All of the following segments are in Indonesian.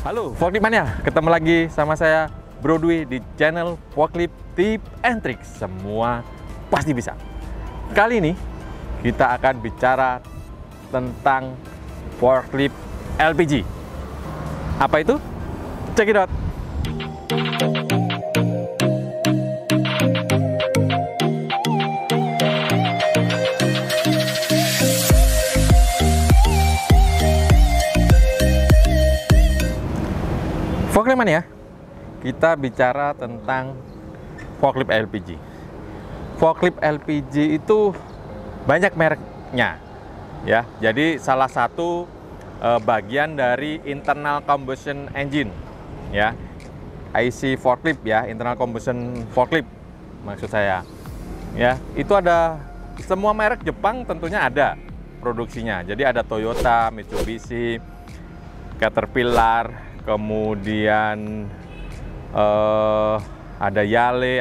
Halo Forklift Mania, ketemu lagi sama saya Bro Dwi di channel Forklift Tip and Trick. Semua pasti bisa. Kali ini kita akan bicara tentang forklift LPG. Apa itu? Check it out. Forklift Mania, kita bicara tentang forklift LPG. Forklift LPG itu banyak mereknya, ya. Jadi salah satu bagian dari internal combustion engine, ya. IC forklift, ya, internal combustion forklift maksud saya. Ya, itu ada semua merek Jepang tentunya ada produksinya. Jadi ada Toyota, Mitsubishi, Caterpillar, kemudian ada Yale,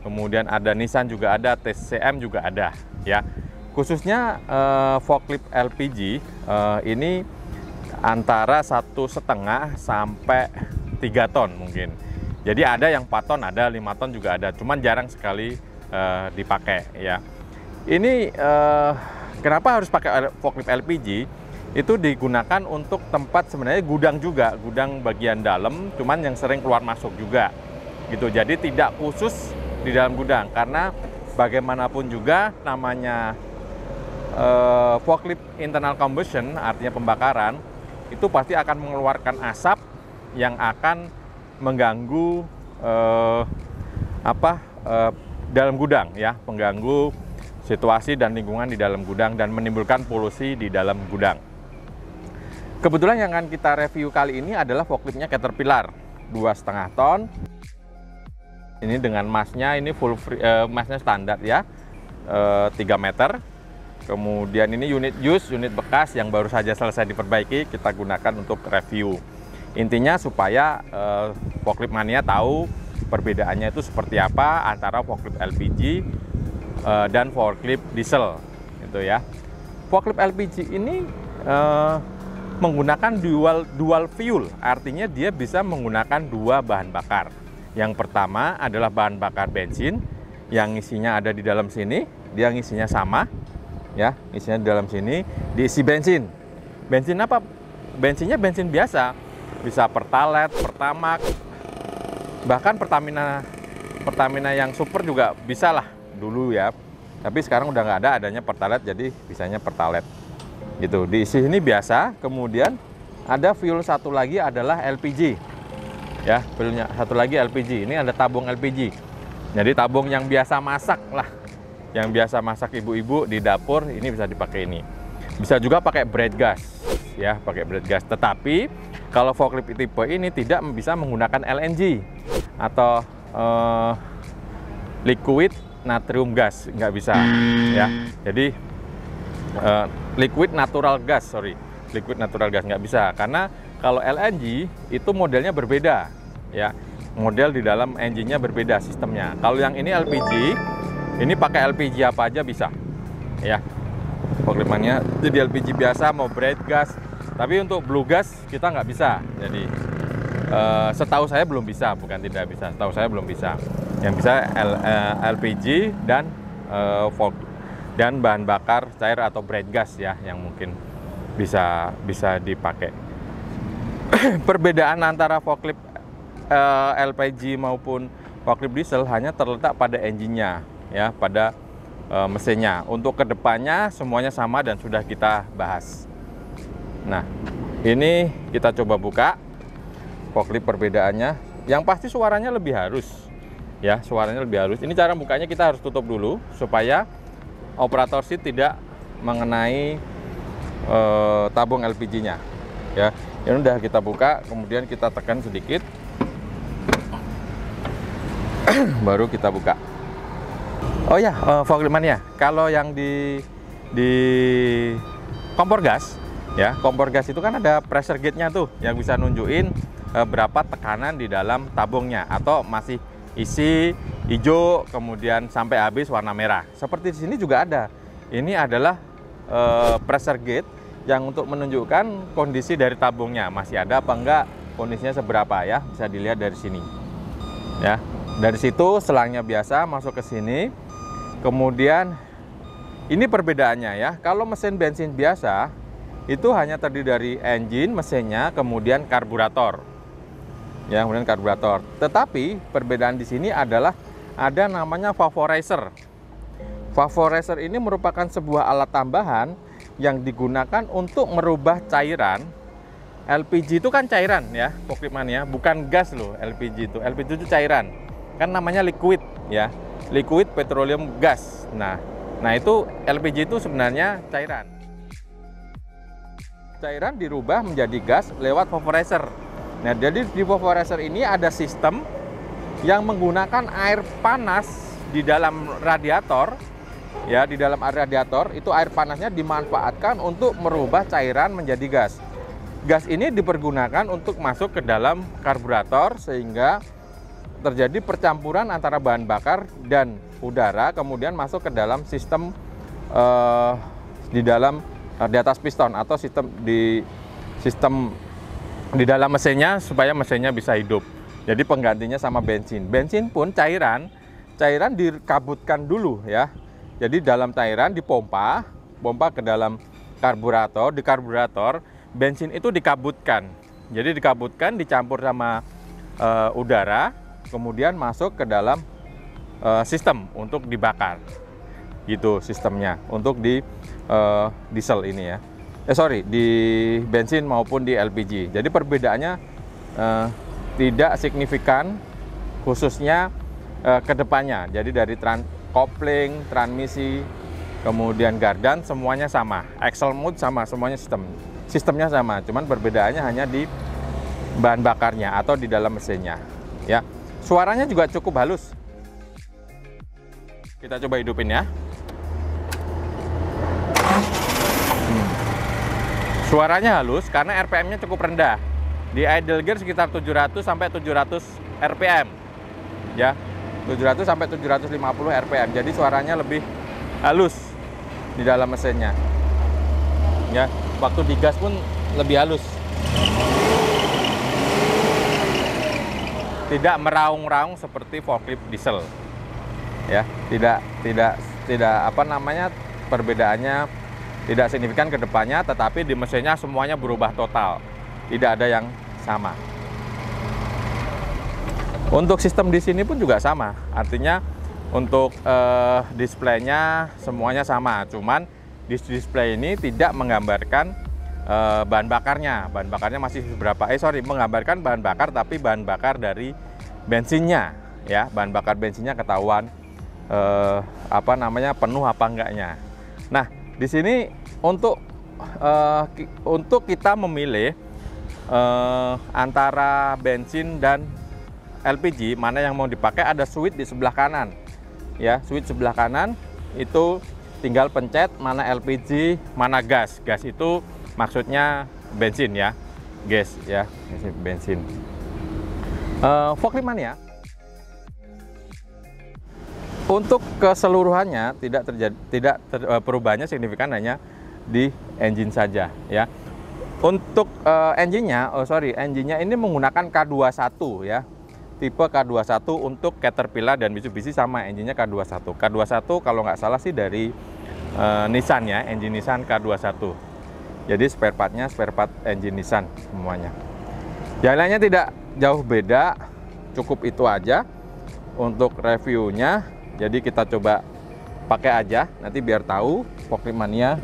kemudian ada Nissan juga ada, TCM juga ada, ya. Khususnya forklift LPG ini antara 1,5 sampai 3 ton mungkin. Jadi ada yang 4 ton, ada 5 ton juga ada, cuman jarang sekali dipakai, ya. Ini kenapa harus pakai forklift LPG? Itu digunakan untuk tempat sebenarnya gudang juga, gudang bagian dalam, cuman yang sering keluar masuk juga gitu. Jadi tidak khusus di dalam gudang, karena bagaimanapun juga namanya forklift internal combustion, artinya pembakaran, itu pasti akan mengeluarkan asap yang akan mengganggu dalam gudang, ya, mengganggu situasi dan lingkungan di dalam gudang dan menimbulkan polusi di dalam gudang. Kebetulan yang akan kita review kali ini adalah forkliftnya Caterpillar 2,5 ton. Ini dengan masnya, ini full free, masnya standar, ya, 3 meter. Kemudian ini unit use, unit bekas yang baru saja selesai diperbaiki, kita gunakan untuk review. Intinya supaya Forklift Mania tahu perbedaannya itu seperti apa antara forklift LPG dan forklift diesel, gitu ya. Forklift LPG ini menggunakan dual fuel, artinya dia bisa menggunakan 2 bahan bakar. Yang pertama adalah bahan bakar bensin yang isinya ada di dalam sini, dia ngisinya sama, ya, isinya di dalam sini, diisi bensin. Bensin apa? Bensinnya bensin biasa, bisa Pertalite, Pertamax, bahkan Pertamina yang super juga bisa lah dulu, ya. Tapi sekarang udah nggak ada, adanya Pertalite, jadi bisanya Pertalite. Gitu, diisi ini biasa. Kemudian ada fuel satu lagi adalah LPG, ya, fuelnya satu lagi LPG. Ini ada tabung LPG, jadi tabung yang biasa masak lah, yang biasa masak ibu-ibu di dapur, ini bisa dipakai. Ini bisa juga pakai bread gas, ya, pakai bread gas. Tetapi kalau forklift tipe ini tidak bisa menggunakan LNG atau liquid natrium gas, nggak bisa, ya. Jadi liquid natural gas nggak bisa, karena kalau LNG itu modelnya berbeda, ya, model di dalam engine-nya berbeda sistemnya. Kalau yang ini LPG, ini pakai LPG apa aja bisa, ya. Forklift Mania jadi LPG biasa, mau bread gas, tapi untuk blue gas kita nggak bisa. Jadi setahu saya belum bisa, bukan tidak bisa, setahu saya belum bisa. Yang bisa LPG dan dan bahan bakar cair atau bread gas, ya, yang mungkin bisa dipakai. Perbedaan antara forklift LPG maupun forklift diesel hanya terletak pada engine-nya, ya, pada mesinnya. Untuk kedepannya semuanya sama dan sudah kita bahas. Nah, ini kita coba buka forklift perbedaannya. Yang pasti suaranya lebih halus, ya, suaranya lebih halus. Ini cara bukanya kita harus tutup dulu supaya operator seat tidak mengenai tabung LPG-nya, ya. Ini udah kita buka, kemudian kita tekan sedikit, baru kita buka. Oh ya, Forklift Mania, kalau yang di kompor gas, ya, kompor gas itu kan ada pressure gauge-nya tuh, yang bisa nunjukin berapa tekanan di dalam tabungnya, atau masih isi hijau kemudian sampai habis warna merah. Seperti di sini juga ada. Ini adalah pressure gauge yang untuk menunjukkan kondisi dari tabungnya, masih ada apa enggak, kondisinya seberapa ya, bisa dilihat dari sini. Ya, dari situ selangnya biasa masuk ke sini. Kemudian ini perbedaannya ya. Kalau mesin bensin biasa itu hanya terdiri dari engine, mesinnya, kemudian karburator. Ya, kemudian karburator. Tetapi perbedaan di sini adalah ada namanya vaporizer. Vaporizer ini merupakan sebuah alat tambahan yang digunakan untuk merubah cairan. LPG itu kan cairan ya, Forklifmania, bukan gas loh LPG itu. LPG itu cairan. Kan namanya liquid ya. Liquid petroleum gas. Nah itu LPG itu sebenarnya cairan. Cairan dirubah menjadi gas lewat vaporizer. Nah, jadi di vaporizer ini ada sistem yang menggunakan air panas di dalam radiator. Ya, di dalam radiator itu air panasnya dimanfaatkan untuk merubah cairan menjadi gas. Gas ini dipergunakan untuk masuk ke dalam karburator sehingga terjadi percampuran antara bahan bakar dan udara, kemudian masuk ke dalam sistem di atas piston atau sistem di dalam mesinnya supaya mesinnya bisa hidup. Jadi penggantinya sama bensin. Bensin pun cairan dikabutkan dulu ya. Jadi dalam cairan dipompa ke dalam karburator. Di karburator bensin itu dikabutkan. Jadi dikabutkan, dicampur sama udara, kemudian masuk ke dalam sistem untuk dibakar. Gitu sistemnya untuk di diesel ini ya. Di bensin maupun di LPG. Jadi perbedaannya tidak signifikan, khususnya ke depannya. Jadi dari kopling, transmisi, kemudian gardan semuanya sama. Axle mode sama, semuanya sistemnya sama. Cuman perbedaannya hanya di bahan bakarnya atau di dalam mesinnya. Ya, suaranya juga cukup halus. Kita coba hidupin ya. Suaranya halus karena RPM-nya cukup rendah. Di idle gear sekitar 700 sampai 700 RPM. Ya, 700 sampai 750 RPM. Jadi suaranya lebih halus di dalam mesinnya. Ya, waktu digas pun lebih halus. Tidak meraung-raung seperti forklift diesel. Ya, tidak apa namanya, perbedaannya tidak signifikan ke depannya, tetapi di mesinnya semuanya berubah total. Tidak ada yang sama. Untuk sistem di sini pun juga sama. Artinya untuk displaynya semuanya sama. Cuman di display ini tidak menggambarkan bahan bakarnya. Bahan bakarnya masih berapa? Menggambarkan bahan bakar tapi bahan bakar dari bensinnya. Ya, bahan bakar bensinnya ketahuan penuh apa enggaknya. Nah, di sini untuk kita memilih antara bensin dan LPG mana yang mau dipakai, ada switch di sebelah kanan. Ya, switch sebelah kanan itu tinggal pencet mana LPG, mana gas. Gas itu maksudnya bensin ya, gas ya, bensin. Forklifmania untuk keseluruhannya perubahannya signifikan hanya di engine saja ya. Untuk engine-nya, engine-nya ini menggunakan K21 ya. Tipe K21 untuk Caterpillar dan Mitsubishi sama, engine-nya K21. K21 kalau nggak salah sih dari Nissan ya, engine Nissan K21. Jadi spare part-nya spare part engine Nissan semuanya. Yang lainnya tidak jauh beda, cukup itu aja untuk reviewnya. Jadi kita coba pakai aja, nanti biar tahu Forklifmania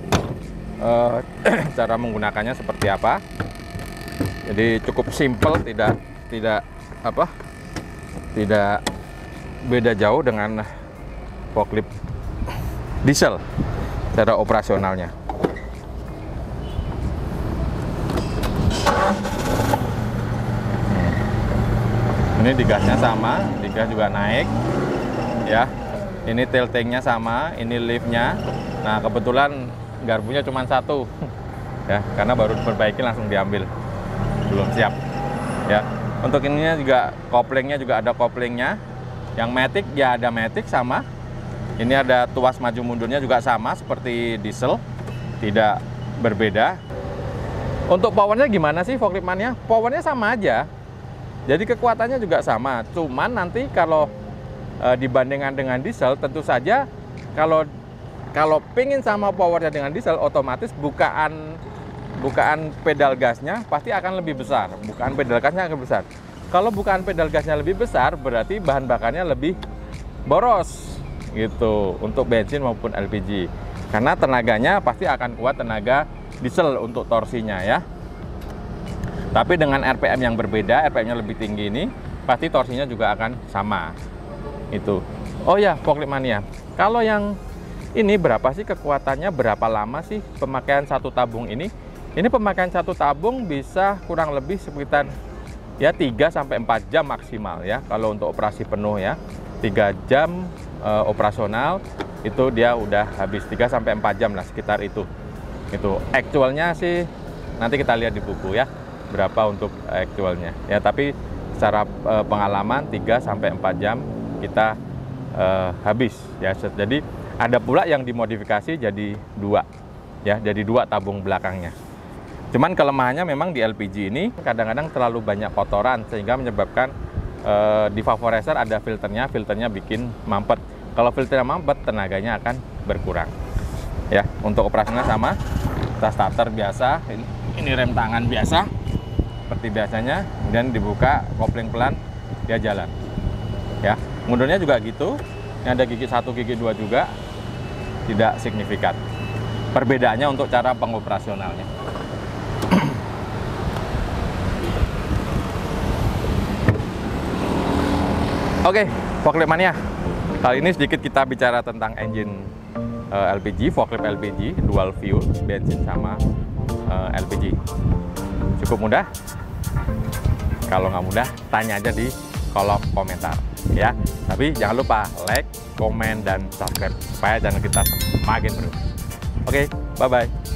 cara menggunakannya seperti apa. Jadi cukup simple, tidak beda jauh dengan forklift diesel cara operasionalnya. Ini di gasnya sama, di gas juga naik ya. Ini tail tanknya sama, ini liftnya. Nah, kebetulan garpunya cuma satu ya, karena baru diperbaiki langsung diambil, belum siap ya. Untuk ininya juga koplingnya juga ada koplingnya. Yang matic ya ada matic sama. Ini ada tuas maju mundurnya juga sama seperti diesel, tidak berbeda. Untuk powernya gimana sih forklift mania? Powernya sama aja. Jadi kekuatannya juga sama. Cuman nanti kalau dibandingkan dengan diesel, tentu saja kalau pingin sama powernya dengan diesel, otomatis bukaan pedal gasnya pasti akan lebih besar. Bukaan pedal gasnya akan besar. Kalau bukaan pedal gasnya lebih besar, berarti bahan bakarnya lebih boros gitu untuk bensin maupun LPG. Karena tenaganya pasti akan kuat tenaga diesel untuk torsinya ya. Tapi dengan RPM yang berbeda, RPM-nya lebih tinggi ini, pasti torsinya juga akan sama. Itu. Oh ya, forklift mania. Kalau yang ini berapa sih kekuatannya? Berapa lama sih pemakaian satu tabung ini? Ini pemakaian satu tabung bisa kurang lebih sekitar ya 3 sampai 4 jam maksimal ya. Kalau untuk operasi penuh ya. 3 jam operasional itu dia udah habis 3 sampai 4 jam lah sekitar itu. Itu actualnya sih nanti kita lihat di buku ya berapa untuk actualnya ya, tapi secara pengalaman 3 sampai 4 jam kita habis ya. Jadi ada pula yang dimodifikasi jadi 2 ya, jadi 2 tabung belakangnya. Cuman kelemahannya memang di LPG ini kadang-kadang terlalu banyak kotoran sehingga menyebabkan di vaporizer ada filternya bikin mampet. Kalau filternya mampet, tenaganya akan berkurang ya. Untuk operasinya sama, kita starter biasa, ini rem tangan biasa seperti biasanya, kemudian dibuka, kopling pelan, dia jalan ya. Mundurnya juga gitu, ini ada gigi 1, gigi 2 juga, tidak signifikan perbedaannya untuk cara pengoperasionalnya. Oke, forklift mania. Kali ini sedikit kita bicara tentang engine LPG, forklift LPG, dual fuel, bensin sama LPG. Cukup mudah? Kalau nggak mudah, tanya aja di kolom komentar ya. Tapi jangan lupa like, komen, dan subscribe supaya channel kita semakin terus. Oke, bye-bye.